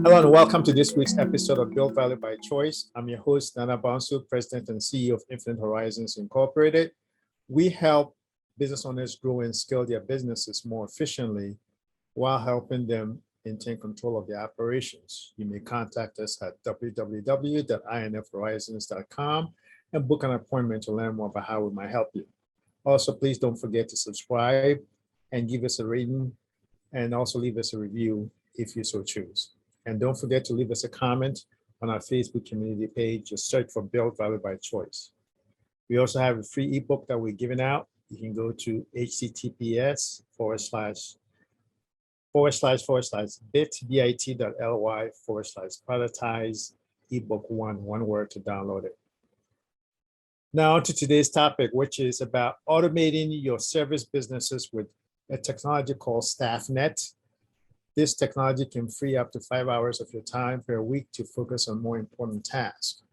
Hello and welcome to this week's episode of Build Value by Choice. I'm your host, Bonsu, President and CEO of Infinite Horizons Incorporated. We help business owners grow and scale their businesses more efficiently while helping them maintain control of their operations. You may contact us at www.infhorizons.com and book an appointment to learn more about how we might help you. Also, please don't forget to subscribe and give us a rating and also leave us a review if you so choose. And don't forget to leave us a comment on our Facebook community page. Just search for Build Value by Choice. We also have a free ebook that we're giving out. You can go to https://bit.ly/productize ebook one word to download it. Now to today's topic, which is about automating your service businesses with a technology called StaffNet. This technology can free up to 5 hours of your time per week to focus on more important tasks.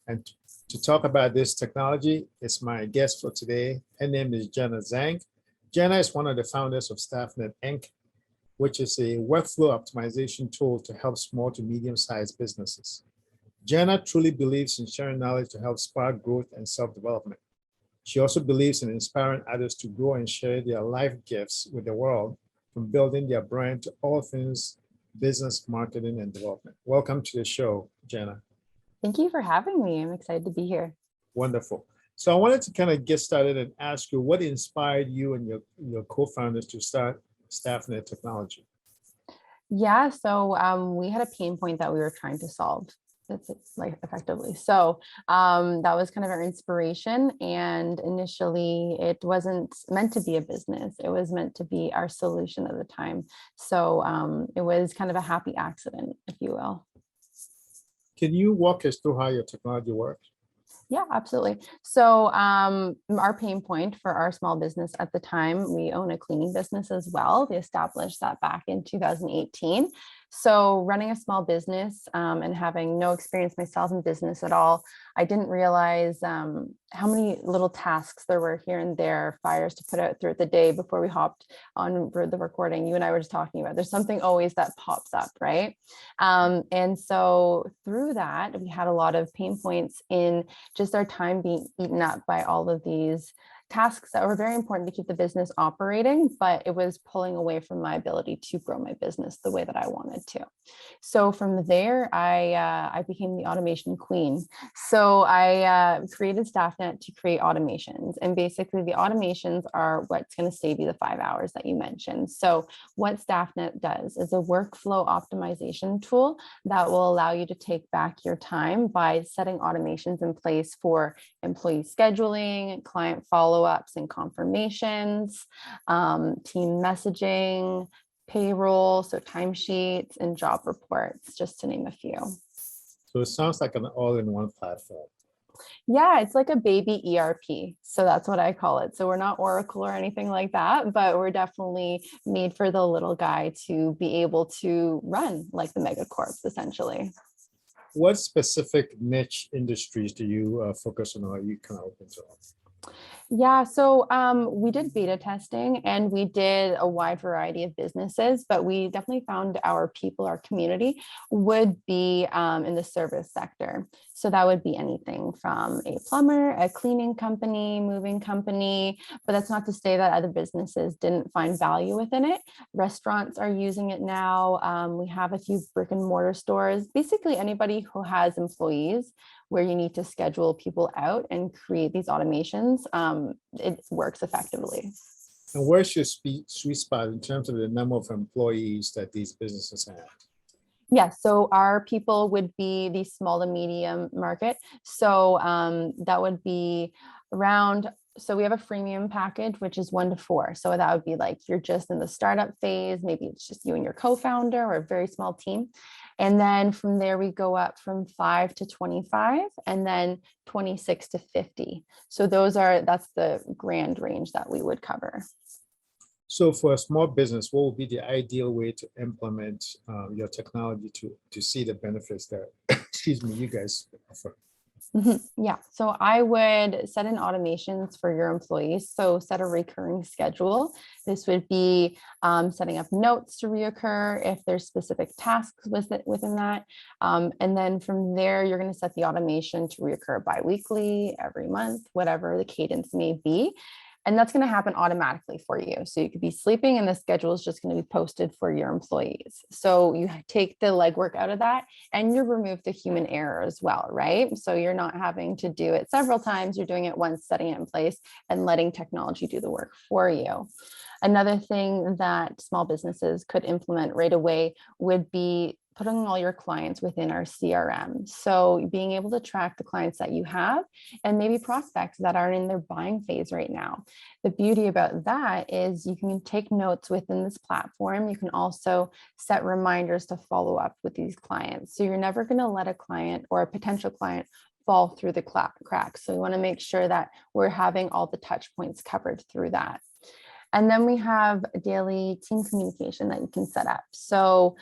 And to talk about this technology is my guest for today. Her name is Jenna Zeng. Jenna is one of the founders of StaffNet Inc, which is a workflow optimization tool to help small to medium-sized businesses. Jenna truly believes in sharing knowledge to help spark growth and self-development. She also believes in inspiring others to grow and share their life gifts with the world, from building their brand to all things business, marketing, and development. Welcome to the show, Jenna. Thank you for having me. I'm excited to be here. Wonderful. So I wanted to kind of get started and ask you, what inspired you and your co-founders to start StaffNet Technology? Yeah, so we had a pain point that we were trying to solve. That's like effectively. So that was kind of our inspiration. And initially, it wasn't meant to be a business. It was meant to be our solution at the time. So it was kind of a happy accident, if you will. Can you walk us through how your technology works? Yeah, absolutely. So our pain point for our small business at the time, we own a cleaning business as well. We established that back in 2018. So running a small business and having no experience myself in business at all, I didn't realize how many little tasks there were here and there, fires to put out throughout the day. Before we hopped on the recording, you and I were just talking about, there's something always that pops up, right? And so through that, we had a lot of pain points in just our time being eaten up by all of these tasks that were very important to keep the business operating, but it was pulling away from my ability to grow my business the way that I wanted to. So from there, I became the automation queen. So I created StaffNet to create automations. And basically the automations are what's going to save you the 5 hours that you mentioned. So what StaffNet does is a workflow optimization tool that will allow you to take back your time by setting automations in place for employee scheduling, client follow-ups and confirmations, team messaging, payroll, so timesheets and job reports, just to name a few. So it sounds like an all-in-one platform. Yeah, it's like a baby ERP. So that's what I call it. So we're not Oracle or anything like that, but we're definitely made for the little guy to be able to run like the mega corps, essentially. What specific niche industries do you focus on, or are you kind of open to all? Yeah, so we did beta testing and we did a wide variety of businesses, but we definitely found our people, our community would be in the service sector. So that would be anything from a plumber, a cleaning company, moving company, but that's not to say that other businesses didn't find value within it. Restaurants are using it now. We have a few brick and mortar stores, basically anybody who has employees where you need to schedule people out and create these automations, it works effectively. And where's your sweet spot in terms of the number of employees that these businesses have? Yeah, so our people would be the small to medium market. So that would be around, so we have a freemium package, which is 1 to 4. So that would be like, you're just in the startup phase, maybe it's just you and your co-founder or a very small team. And then from there, we go up from 5 to 25 and then 26 to 50. So that's the grand range that we would cover. So for a small business, what would be the ideal way to implement your technology to see the benefits that, excuse me, you guys offer? Yeah, so I would set in automations for your employees. So set a recurring schedule. This would be setting up notes to reoccur if there's specific tasks within that. And then from there, you're going to set the automation to reoccur biweekly, every month, whatever the cadence may be. And that's going to happen automatically for you. So you could be sleeping and the schedule is just going to be posted for your employees. So you take the legwork out of that and you remove the human error as well, right? So you're not having to do it several times. You're doing it once, setting it in place and letting technology do the work for you. Another thing that small businesses could implement right away would be putting all your clients within our CRM. So being able to track the clients that you have and maybe prospects that are in their buying phase right now. The beauty about that is you can take notes within this platform. You can also set reminders to follow up with these clients. So you're never going to let a client or a potential client fall through the cracks. So we want to make sure that we're having all the touch points covered through that. And then we have daily team communication that you can set up. So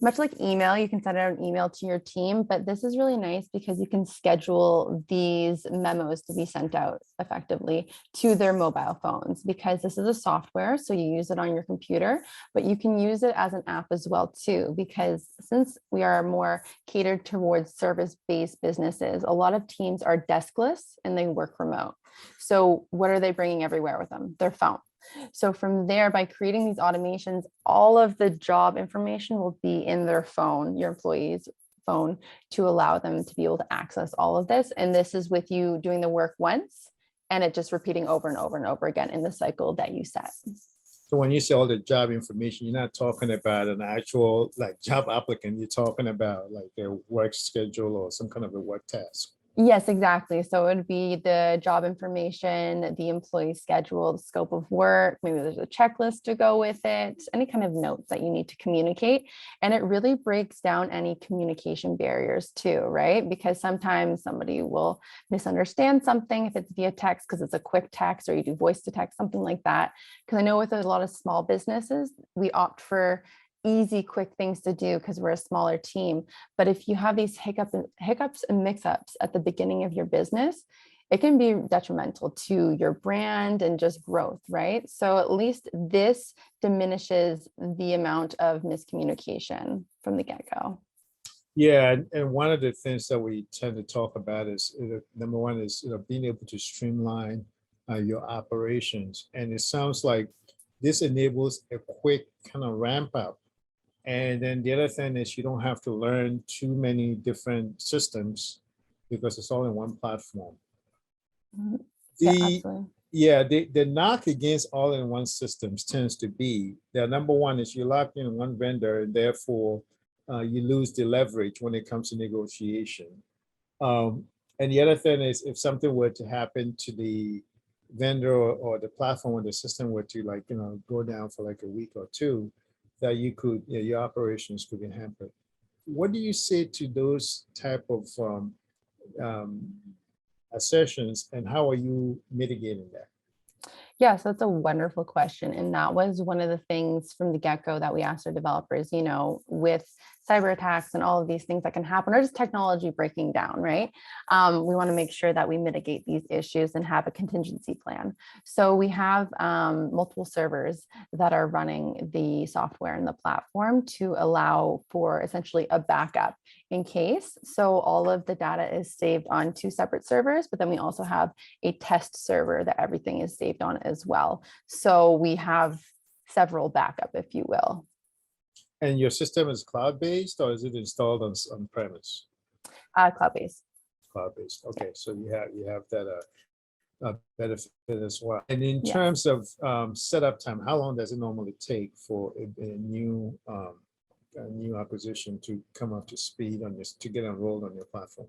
much like email, you can send out an email to your team, but this is really nice because you can schedule these memos to be sent out effectively to their mobile phones, because this is a software. So you use it on your computer, but you can use it as an app as well too, because since we are more catered towards service-based businesses, a lot of teams are deskless and they work remote. So what are they bringing everywhere with them? Their phone. So from there, by creating these automations, all of the job information will be in their phone, your employee's phone, to allow them to be able to access all of this. And this is with you doing the work once and it just repeating over and over and over again in the cycle that you set. So when you say all the job information, you're not talking about an actual like job applicant, you're talking about like their work schedule or some kind of a work task. Yes, exactly. So it would be the job information, the employee schedule, the scope of work, maybe there's a checklist to go with it, any kind of notes that you need to communicate. And it really breaks down any communication barriers too, right? Because sometimes somebody will misunderstand something if it's via text because it's a quick text, or you do voice to text, something like that. Because I know with a lot of small businesses, we opt for easy, quick things to do because we're a smaller team. But if you have these hiccups and mix-ups at the beginning of your business, it can be detrimental to your brand and just growth, right? So at least this diminishes the amount of miscommunication from the get-go. Yeah, and one of the things that we tend to talk about is number one is being able to streamline your operations, and it sounds like this enables a quick kind of ramp up. And then the other thing is you don't have to learn too many different systems because it's all in one platform. Yeah, absolutely. The knock against all-in-one systems tends to be that number one is you're locked in one vendor, and therefore you lose the leverage when it comes to negotiation. And the other thing is if something were to happen to the vendor or the platform or the system were to go down for like a week or two, that your operations could be hampered. What do you say to those type of assertions, and how are you mitigating that? Yes, that's a wonderful question. And that was one of the things from the get-go that we asked our developers, with cyber attacks and all of these things that can happen, or just technology breaking down, right? We want to make sure that we mitigate these issues and have a contingency plan. So we have multiple servers that are running the software and the platform to allow for essentially a backup in case. So all of the data is saved on 2 separate servers, but then we also have a test server that everything is saved on as well. So we have several backup, if you will. And your system is cloud-based, or is it installed on premise? Cloud-based. Cloud-based. Okay, so you have that benefit as well. And in terms of setup time, how long does it normally take for a new acquisition to come up to speed on this, to get enrolled on your platform?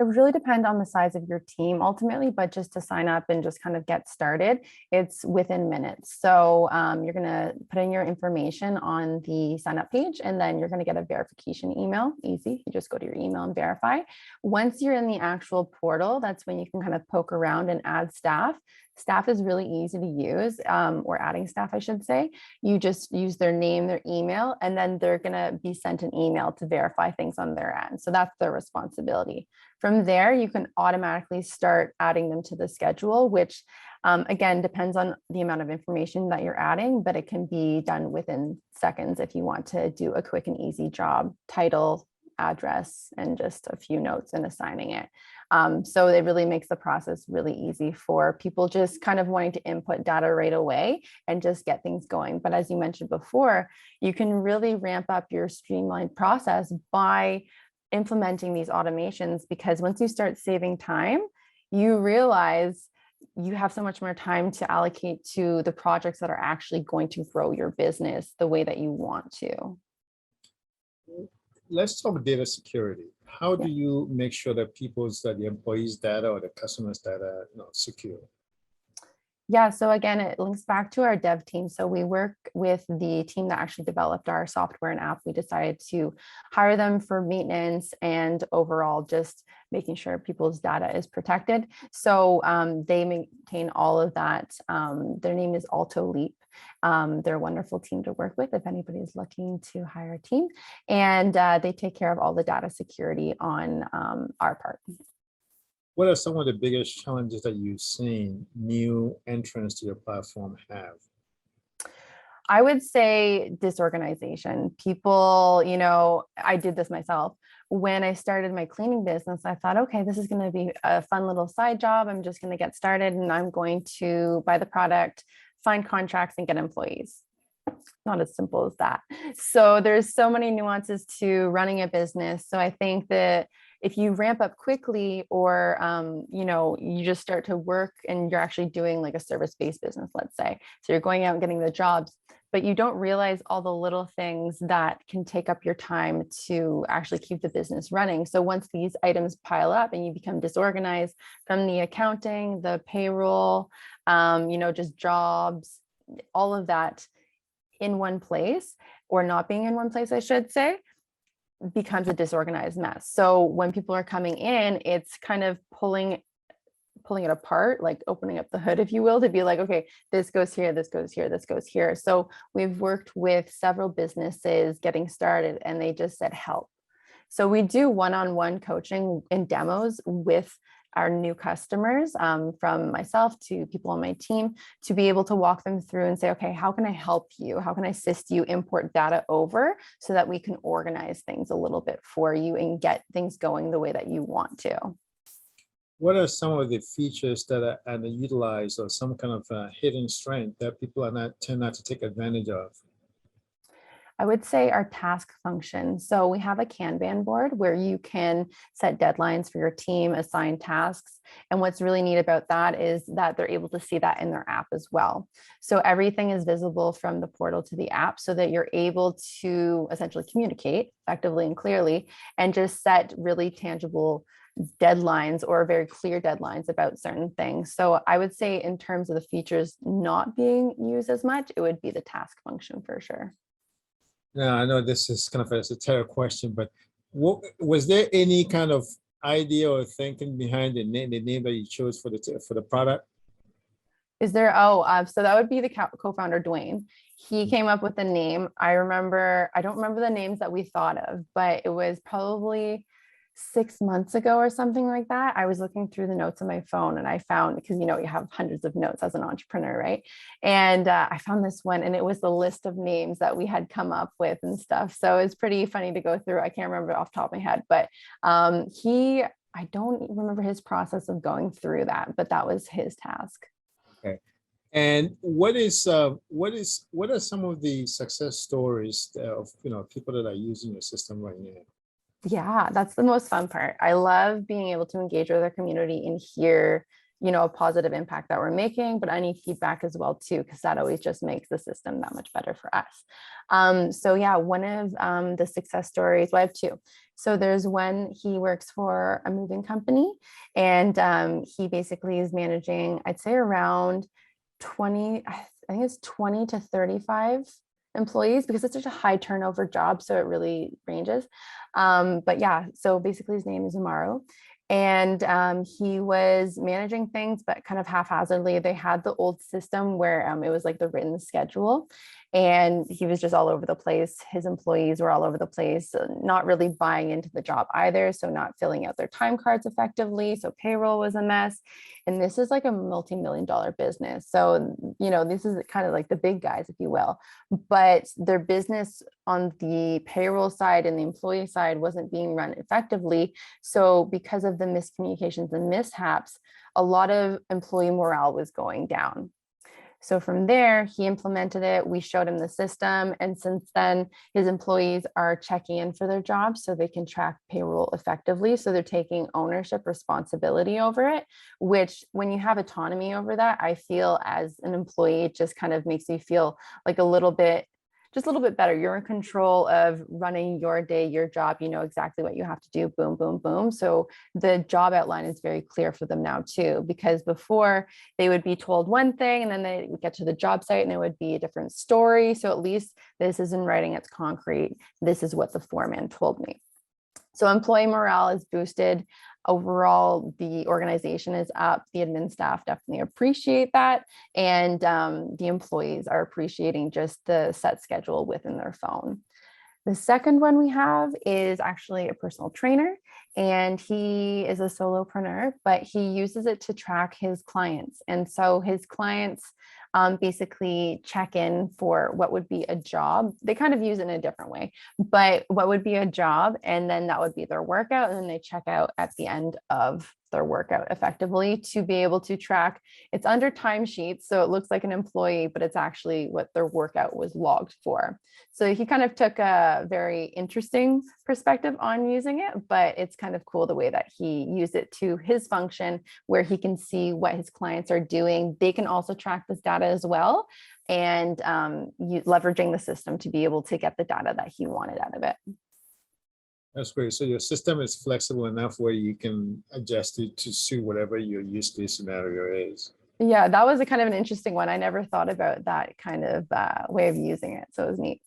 It would really depend on the size of your team ultimately, but just to sign up and just kind of get started, it's within minutes. So you're going to put in your information on the sign up page, and then you're going to get a verification email. Easy. You just go to your email and verify. Once you're in the actual portal, that's when you can kind of poke around and add staff. Staff is really easy to use, or adding staff, I should say. You just use their name, their email, and then they're going to be sent an email to verify things on their end. So that's their responsibility. From there, you can automatically start adding them to the schedule, which again, depends on the amount of information that you're adding, but it can be done within seconds if you want to do a quick and easy job, title, address, and just a few notes and assigning it. So it really makes the process really easy for people just kind of wanting to input data right away and just get things going. But as you mentioned before, you can really ramp up your streamlined process by implementing these automations, because once you start saving time, you realize you have so much more time to allocate to the projects that are actually going to grow your business the way that you want to. Let's talk data security. How do you make sure that the employees' data or the customers' data are secure? Yeah, so again, it links back to our dev team. So we work with the team that actually developed our software and app. We decided to hire them for maintenance and overall just making sure people's data is protected. So they maintain all of that. Their name is Alto Leap. They're a wonderful team to work with if anybody is looking to hire a team. And they take care of all the data security on our part. What are some of the biggest challenges that you've seen new entrants to your platform have? I would say disorganization. People, I did this myself. When I started my cleaning business, I thought, okay, this is going to be a fun little side job. I'm just going to get started and I'm going to buy the product, find contracts, and get employees. Not as simple as that. So there's so many nuances to running a business. So I think that if you ramp up quickly, or you just start to work and you're actually doing like a service-based business, let's say, so you're going out and getting the jobs, but you don't realize all the little things that can take up your time to actually keep the business running. So once these items pile up and you become disorganized, from the accounting, the payroll, just jobs, all of that in one place, or not being in one place, I should say, becomes a disorganized mess. So when people are coming in, it's kind of pulling it apart, like opening up the hood, if you will, to be like, okay, this goes here, this goes here, this goes here. So we've worked with several businesses getting started and they just said help. So we do one-on-one coaching and demos with our new customers, from myself to people on my team, to be able to walk them through and say, okay, how can I help you? How can I assist you import data over so that we can organize things a little bit for you and get things going the way that you want to? What are some of the features that are underutilized, or some kind of hidden strength that people tend not to take advantage of? I would say our task function. So we have a Kanban board where you can set deadlines for your team, assign tasks. And what's really neat about that is that they're able to see that in their app as well. So everything is visible from the portal to the app so that you're able to essentially communicate effectively and clearly and just set really tangible deadlines, or very clear deadlines about certain things. So I would say in terms of the features not being used as much, it would be the task function for sure. Now, I know this is kind of a esoteric question, but was there any kind of idea or thinking behind the name that you chose for the product? Is there? So that would be the co-founder, Dwayne. He came up with the name. I don't remember the names that we thought of, but it was probably 6 months ago or something like that. I was looking through the notes on my phone and I found, because you have hundreds of notes as an entrepreneur, right? And I found this one, and it was the list of names that we had come up with and stuff. So it's pretty funny to go through. I can't remember it off the top of my head, but I don't remember his process of going through that, but that was his task. Okay. And what are some of the success stories of people that are using your system right now? Yeah, that's the most fun part. I love being able to engage with our community and hear, a positive impact that we're making, but any feedback as well too, because that always just makes the system that much better for us. So yeah, one of the success stories, well, I have two. So there's one, he works for a moving company, and he basically is managing, I'd say around 20, I think it's 20 to 35 employees, because it's such a high turnover job. So it really ranges. But yeah, so basically his name is Amaro. And he was managing things, but kind of haphazardly. They had the old system where it was like the written schedule, and he was just all over the place. His employees were all over the place, not really buying into the job either. So not filling out their time cards effectively. So payroll was a mess. And this is like a multi-million-dollar business. So, this is kind of like the big guys, if you will, but their business on the payroll side and the employee side wasn't being run effectively. So because of the miscommunications and mishaps, a lot of employee morale was going down. So from there, he implemented it. We showed him the system. And since then, his employees are checking in for their jobs so they can track payroll effectively. So they're taking ownership, responsibility over it, which when you have autonomy over that, I feel as an employee, it just kind of makes you feel like just a little bit better. You're in control of running your day, your job. You know exactly what you have to do. Boom, boom, boom. So the job outline is very clear for them now too, because before they would be told one thing and then they would get to the job site and it would be a different story. So at least this is in writing, it's concrete. This is what the foreman told me. So employee morale is boosted. Overall, the organization is up. The admin staff definitely appreciate that. And the employees are appreciating just the set schedule within their phone. The second one we have is actually a personal trainer, and he is a solopreneur, but he uses it to track his clients. And so his clients basically check in for what would be a job. They kind of use it in a different way, but what would be a job, and then that would be their workout, and then they check out at the end of their workout effectively to be able to track. It's under timesheets, so it looks like an employee, but it's actually what their workout was logged for. So he kind of took a very interesting perspective on using it, but it's kind of cool the way that he used it to his function, where he can see what his clients are doing. They can also track this data as well, and leveraging the system to be able to get the data that he wanted out of it. That's great. So your system is flexible enough where you can adjust it to suit whatever your use case scenario is. Yeah, that was a kind of an interesting one. I never thought about that kind of way of using it. So it was neat.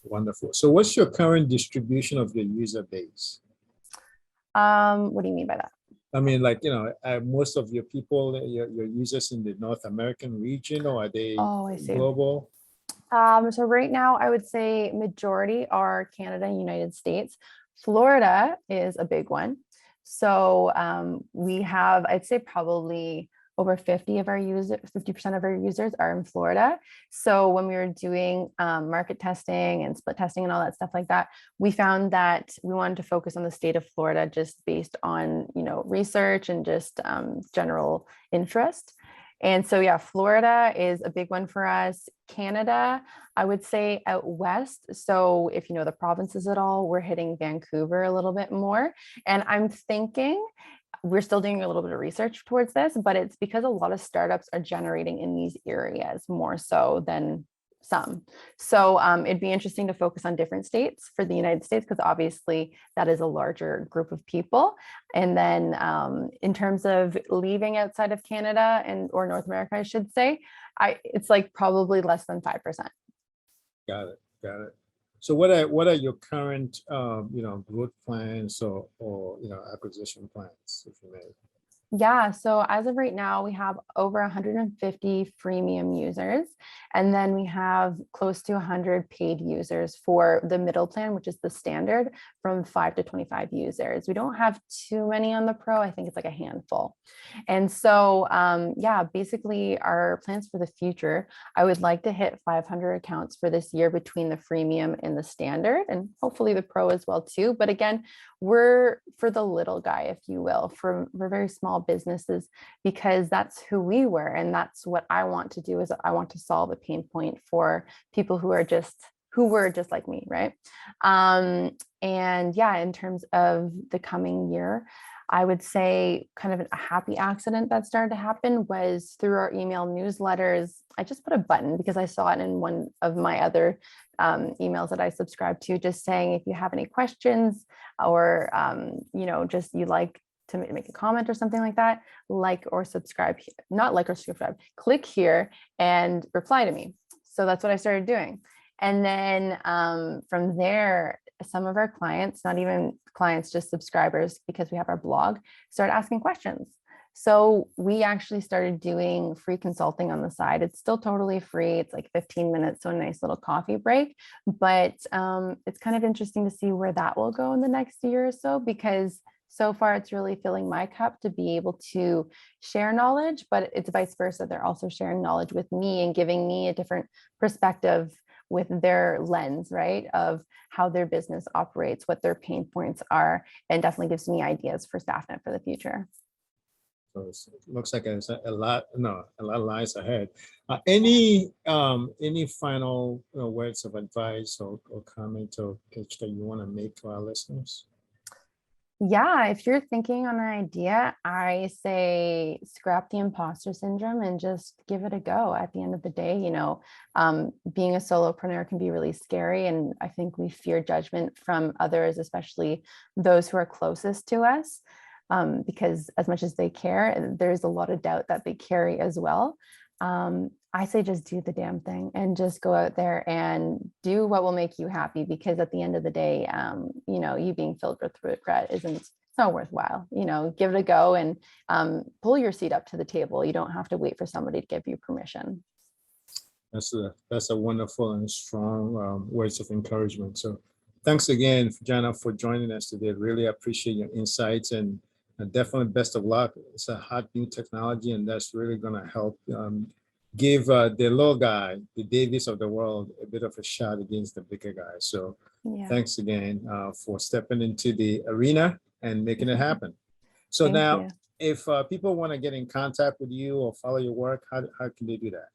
Wonderful. So what's your current distribution of your user base? What do you mean by that? I mean, like, most of your people, your users in the North American region, or are they I see. global? So right now, I would say majority are Canada and United States. Florida is a big one. So we have, I'd say probably over 50% of our users are in Florida. So when we were doing market testing and split testing and all that stuff like that, we found that we wanted to focus on the state of Florida just based on, research and just general interest. And so, yeah, Florida is a big one for us. Canada, I would say out west. So if you know the provinces at all, we're hitting Vancouver a little bit more. And I'm thinking we're still doing a little bit of research towards this, but it's because a lot of startups are generating in these areas more so than some. So it'd be interesting to focus on different states for the United States, because obviously that is a larger group of people. And then in terms of leaving outside of Canada or North America, I should say, it's like probably less than 5%. Got it. So what are your current growth plans or acquisition plans, if you may? Yeah, so as of right now, we have over 150 freemium users, and then we have close to 100 paid users for the middle plan, which is the standard, from 5 to 25 users. We don't have too many on the pro. I think it's like a handful. And so, yeah, basically our plans for the future, I would like to hit 500 accounts for this year between the freemium and the standard, and hopefully the pro as well too. But again, we're for the little guy, if you will, for very small businesses, because that's who we were. And that's what I want to do, is I want to solve a pain point for people who were just like me, right? And yeah, in terms of the coming year, I would say kind of a happy accident that started to happen was through our email newsletters. I just put a button because I saw it in one of my other emails that I subscribe to, just saying if you have any questions or just you like to make a comment or something like that, like or subscribe, not like or subscribe, click here and reply to me. So that's what I started doing. And then from there, some of our clients, not even clients, just subscribers, because we have our blog, start asking questions. So we actually started doing free consulting on the side. It's still totally free. It's like 15 minutes, so a nice little coffee break. But it's kind of interesting to see where that will go in the next year or so, because so far it's really filling my cup to be able to share knowledge, but it's vice versa. They're also sharing knowledge with me and giving me a different perspective with their lens, right, of how their business operates, what their pain points are, and definitely gives me ideas for StaffNet for the future. So it looks like there's a lot of lines ahead. Any final words of advice or comment or pitch that you want to make to our listeners? Yeah, if you're thinking on an idea, I say scrap the imposter syndrome and just give it a go. At the end of the day, being a solopreneur can be really scary. And I think we fear judgment from others, especially those who are closest to us. Because as much as they care, there's a lot of doubt that they carry as well. I say just do the damn thing and just go out there and do what will make you happy, because at the end of the day, you being filled with regret it's not worthwhile. Give it a go and pull your seat up to the table. You don't have to wait for somebody to give you permission. That's a wonderful and strong words of encouragement. So thanks again, Jenna, for joining us today. Really appreciate your insights, and definitely best of luck. It's a hot new technology, and that's really going to help give the little guy, the Davis of the world, a bit of a shot against the bigger guy. So thanks again for stepping into the arena and making it happen. So now, if people want to get in contact with you or follow your work, how can they do that?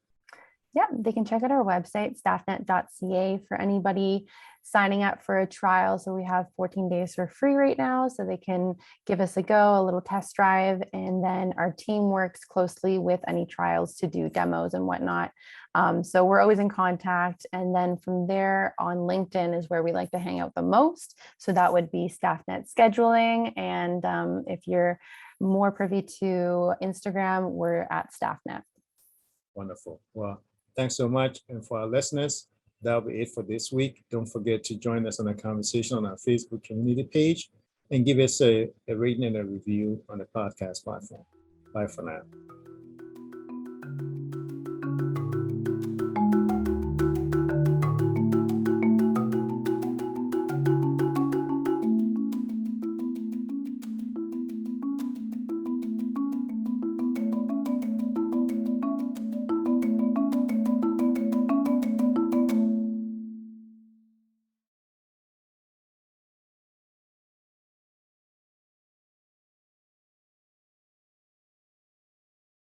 Yeah, they can check out our website, staffnet.ca, for anybody signing up for a trial. So we have 14 days for free right now, so they can give us a go, a little test drive. And then our team works closely with any trials to do demos and whatnot. So we're always in contact. And then from there on LinkedIn is where we like to hang out the most. So that would be StaffNet Scheduling. And if you're more privy to Instagram, we're at StaffNet. Wonderful. Well, thanks so much. And for our listeners, that'll be it for this week. Don't forget to join us on a conversation on our Facebook community page and give us a rating and a review on the podcast platform. Bye for now.